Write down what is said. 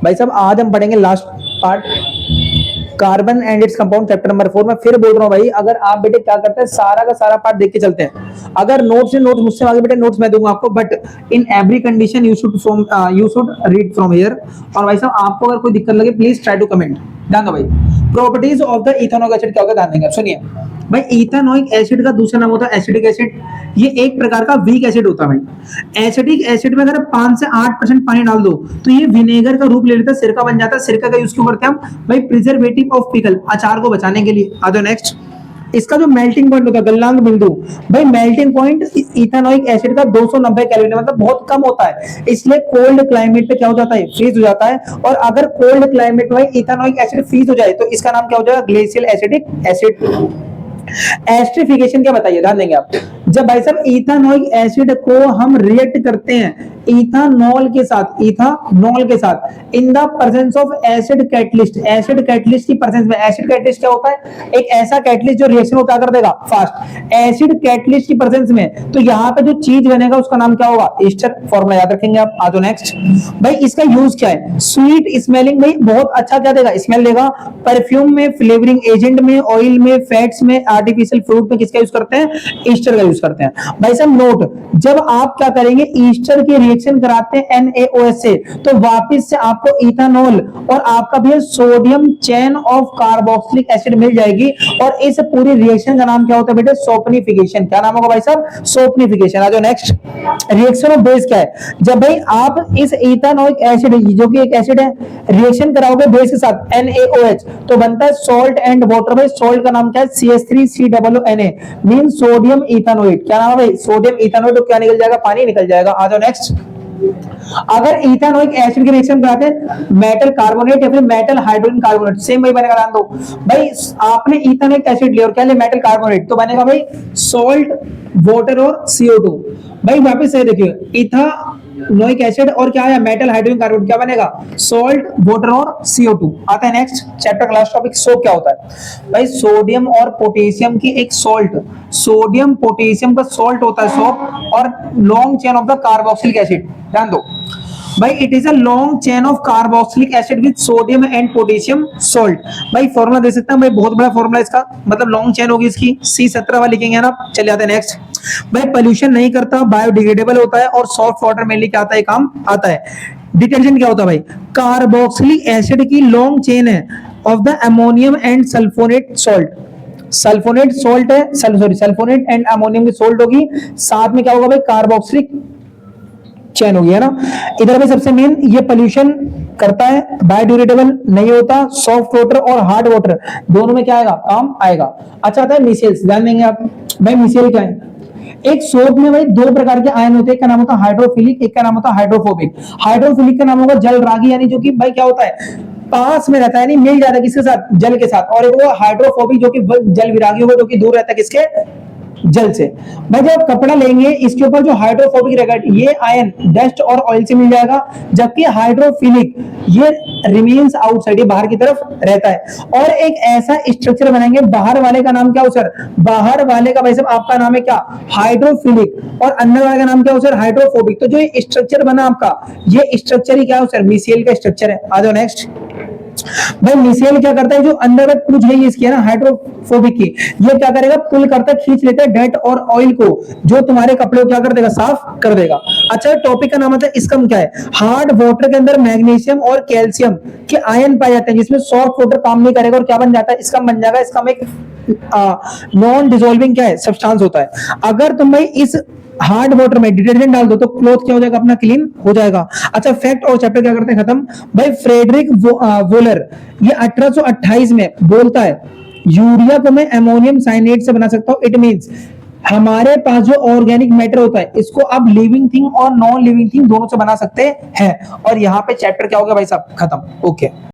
भाई साहब आज हम पढ़ेंगे last part, carbon and its compound, chapter number 4। मैं फिर बोल रहा हूँ भाई, अगर आप बेटे क्या करते हैं, सारा का सारा पार्ट देख के चलते हैं। अगर नोट्स मुझसे मांगे बेटे, नोट्स मैं दूंगा आपको, but in every condition you should read from here. और भाई साहब आपको अगर कोई दिक्कत लगे प्लीज ट्राई टू कमेंट। ध्यान दो भाई, properties of the ethanoic acid क्या होगा, ध्यान देंगे। सुनिए भाई, इथेनॉइक एसिड का दूसरा नाम होता है एसिडिक एसिड। ये एक प्रकार का वीक एसिड होता है भाई। एसिडिक एसिड में अगर 5 से 8% पानी डाल दो तो ये विनेगर का रूप ले लेता है, सिरका बन जाता है। सिरका का यूज क्यों करते हैं हम भाई? प्रिजर्वेटिव ऑफ पिकल, अचार को बचाने के लिए। आ जाओ नेक्स्ट। इसका जो मेल्टिंग पॉइंट होता है, गलनांक बिंदु, भाई मेल्टिंग पॉइंट इथेनॉइक एसिड का 290 केल्विन, मतलब बहुत कम होता है। इसलिए कोल्ड क्लाइमेट पे क्या हो जाता है, फ्रीज हो जाता है। और अगर कोल्ड क्लाइमेट में इथेनॉइक एसिड फ्रीज हो जाए तो इसका नाम क्या हो जाएगा, ग्लेशियल एसिडिक एसिड। एस्ट्रिफिकेशन क्या बताइए, ध्यान देंगे आप। जब भाई साहब इथेनॉइक एसिड को हम रिएक्ट करते हैं इथानॉल के साथ, इथानॉल के साथ, in the presence of acid catalyst, acid catalyst की प्रेजेंस में। एसिड कैटलिस्ट क्या होता है? एक ऐसा कैटलिस्ट जो रिएक्शन को क्या कर देगा, फास्ट। एसिड कैटलिस्ट की प्रेजेंस में तो यहाँ पे जो चीज बनेगा उसका नाम क्या होगा, ईस्टर। फॉर्मूला याद रखेंगे आप। आ जाओ नेक्स्ट। भाई इसका यूज क्या है, स्वीट स्मेलिंग, भाई बहुत अच्छा क्या देगा, स्मेल देगा। परफ्यूम में, फ्लेवरिंग एजेंट में, ऑयल में, फैट्स में, आर्टिफिशियल फ्रूट में किसका यूज करते हैं, ईस्टर का यूज करते हैं। भाई साहब नोट, जब आप क्या करेंगे, ईस्टर की रिएक्शन कराते हैं NaOH से, तो वापस से आपको इथेनॉल और आपका भी sodium chain of carboxylic acid मिल जाएगी। और इस पूरी रिएक्शन का नाम क्या होता है बेटे, सोपनिफिकेशन। क्या नाम होगा भाई साहब, सोपनिफिकेशन। आ जाओ नेक्स्ट। रिएक्शन ऑफ बेस क्या है, जब भाई आप इस इथेनॉइक एसिड, जो कि एक एसिड है, रिएक्शन कराओगे बेस के साथ NaOH, तो बनता है सॉल्ट एंड वाटर। भाई सॉल्ट का नाम क्या है, CH3COONA, मीन सोडियम इथेनोएट। क्या नाम है भाई, सोडियम इथेनोएट। तो क्या निकल जाएगा, पानी निकल जाएगा। आ जाओ नेक्स्ट। अगर इथेनॉइक एसिड की रिएक्शन कराते हैं मेटल कार्बोनेट या फिर मेटल हाइड्रोजन कार्बोनेट, सेम वही बनेगा। ध्यान दो भाई, आपने इथेनॉइक एसिड लिया और क्या लिया, मेटल कार्बोनेट, तो बनेगा भाई सॉल्ट, वाटर और CO2। भाई वापस से देखिए, इथेनॉइक एसिड और क्या है, मेटल हाइड्रोजन कार्बोनेट, क्या बनेगा, सॉल्ट, वाटर और CO2। आता है नेक्स्ट चैप्टर का लास्ट टॉपिक, सोप क्या होता है। भाई सोडियम और पोटेशियम की एक सॉल्ट, सोडियम पोटेशियम का सॉल्ट होता है सोप, और long chain of the carboxylic acid. ध्यान दो भाई, it is a long chain of carboxylic acid with sodium and potassium salt. भाई फॉर्मूला दे सकते हैं भाई, बहुत बड़ा फॉर्मूला इसका, मतलब लॉन्ग चेन होगी इसकी, C17 वाला लिखेंगे ना। चले आते हैं नेक्स्ट। भाई पोल्यूशन नहीं करता, बायोडिग्रेडेबल होता है, और सॉफ्ट वाटर मेनली क्या आता है, काम आता है। डिटर्जेंट क्या होता है भाई, कार्बोक्सिलिक एसिड की लॉन्ग चेन है of the ammonium and sulphonate salt. Sulphonate salt है, सॉरी सल्फोनेट एंड अमोनियम की सॉल्ट होगी, साथ में क्या होगा भाई, कार्बोक्सिलिक चैन होगी, है ना। इधर भी सबसे मेन, ये पोल्यूशन करता है, बायोडिग्रेडेबल नहीं होता, सॉफ्ट वाटर और हार्ड वाटर दोनों में क्या आएगा, काम आएगा। अच्छा आता है मिसेल्स, ध्यान देंगे आप। भाई मिसेल क्या है, एक सोप में भाई दो प्रकार के आयन होते हैं, एक का नाम होता है हाइड्रोफिलिक, एक का नाम होता है हाइड्रोफोबिक। हाइड्रोफिलिक का नाम होगा जल रागी, यानी जो कि भाई क्या होता है, पास में रहता है, नहीं मिल जाता है किसके साथ, जल के साथ। और एक वो हाइड्रोफोबिक जो कि जल विरागी होगा, जो कि दूर रहता है किसके, जल से। भाई जब कपड़ा लेंगे इसके ऊपर जो हाइड्रोफोबिक रहेगा, ये आयन डस्ट और ऑयल से मिल जाएगा, जबकि हाइड्रोफिलिक ये रिमेन्स आउटसाइड, ये बाहर की तरफ रहता है। और एक ऐसा स्ट्रक्चर बनाएंगे, बाहर वाले का नाम क्या हो सर, बाहर वाले का भाई साहब आपका नाम है क्या, हाइड्रोफिलिक, और अंदर वाले का नाम क्या हो सर, हाइड्रोफोबिक। तो जो ये स्ट्रक्चर बना आपका, ये स्ट्रक्चर ही क्या हो सर, मिसेल का स्ट्रक्चर है। आ जाओ नेक्स्ट। भाई मिसेल क्या करता है, जो अंदर का पुल है इसकी, है ना, हाइड्रोफोबिक की, ये क्या करेगा, पुल करता है, खींच लेता है डर्ट और ऑयल को, जो तुम्हारे कपड़े को क्या कर देगा, साफ कर देगा। अच्छा टॉपिक का नाम आता है, इसका क्या है, हार्ड वाटर के अंदर मैग्नीशियम और कैल्शियम के आयन पाए जाते हैं, जिसमें सॉफ्ट वाटर काम नहीं करेगा और क्या बन जाता है, इसका बन जाएगा, इसका एक नॉन डिसॉल्विंग क्या है, सब्सटेंस होता है। अगर तुम भाई इस हार्ड वाटर में डिटर्जेंट डाल दो तो क्लॉथ क्या हो जाएगा, अपना क्लीन हो जाएगा। अच्छा फैक्ट और चैप्टर क्या करते हैं खत्म। भाई फ्रेडरिक वोलर ये 1828 में बोलता है, यूरिया को मैं अमोनियम साइनेट से बना सकता हूं। इट मींस हमारे पास जो ऑर्गेनिक मैटर होता है, इसको आप लिविंग थिंग और नॉन लिविंग थिंग दोनों से बना सकते हैं। और यहाँ पे चैप्टर क्या हो गया भाई साहब, खत्म। ओके।